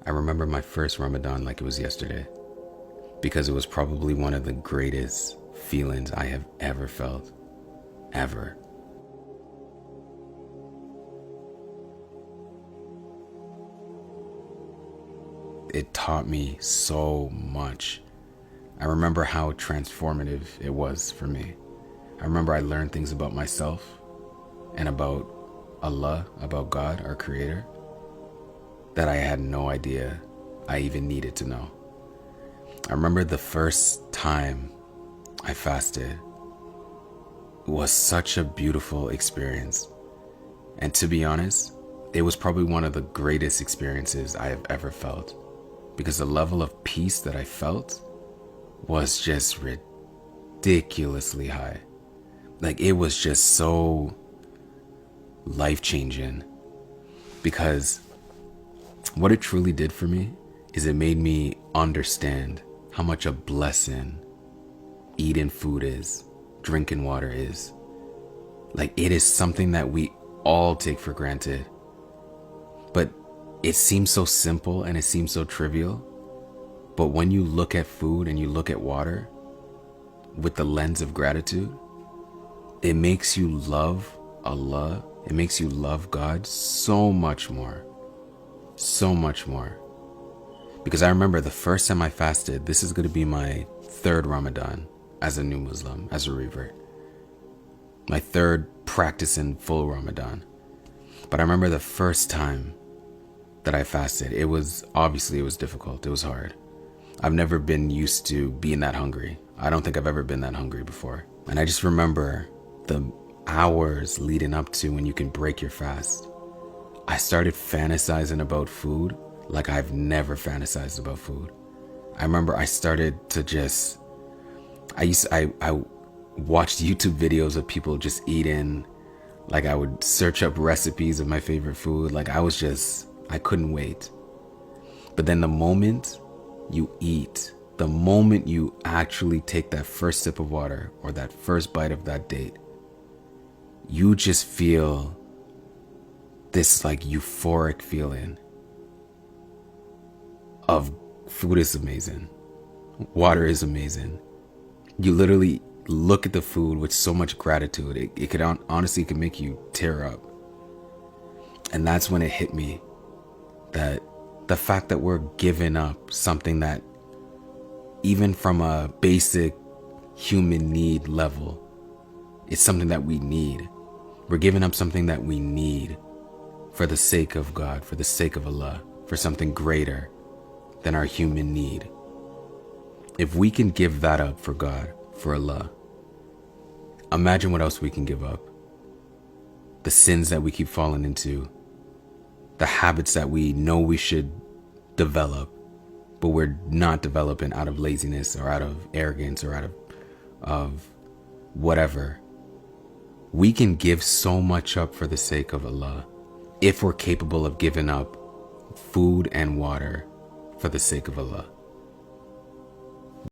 I remember my first Ramadan like it was yesterday because it was probably one of the greatest feelings I have ever felt, ever. It taught me so much. I remember how transformative it was for me. I remember I learned things about myself and about Allah, about God, our creator, that I had no idea I even needed to know. I remember the first time I fasted was such a beautiful experience. And to be honest, it was probably one of the greatest experiences I have ever felt, because the level of peace that I felt was just ridiculously high. Like, it was just so life-changing, because what it truly did for me is it made me understand how much a blessing eating food is, drinking water is. Like, it is something that we all take for granted, but it seems so simple and it seems so trivial. But when you look at food and you look at water with the lens of gratitude, it makes you love Allah. It makes you love God so much more. So much more. Because I remember the first time I fasted, this is going to be my third Ramadan as a new Muslim, as a revert. My third practicing full Ramadan. But I remember the first time that I fasted, it was difficult. It was hard. I've never been used to being that hungry. I don't think I've ever been that hungry before. And I just remember the hours leading up to when you can break your fast. I started fantasizing about food like I've never fantasized about food. I remember I started to just, I watched YouTube videos of people just eating. Like, I would search up recipes of my favorite food. Like, I couldn't wait. But then the moment you eat, the moment you actually take that first sip of water or that first bite of that date, you just feel this like euphoric feeling of food is amazing. Water is amazing. You literally look at the food with so much gratitude. It could honestly, it could make you tear up. And that's when it hit me that the fact that we're giving up something that, even from a basic human need level, it's something that we need. We're giving up something that we need for the sake of God, for the sake of Allah, for something greater than our human need. If we can give that up for God, for Allah, imagine what else we can give up. The sins that we keep falling into, the habits that we know we should develop, but we're not developing out of laziness or out of arrogance or out of whatever. We can give so much up for the sake of Allah if we're capable of giving up food and water for the sake of Allah.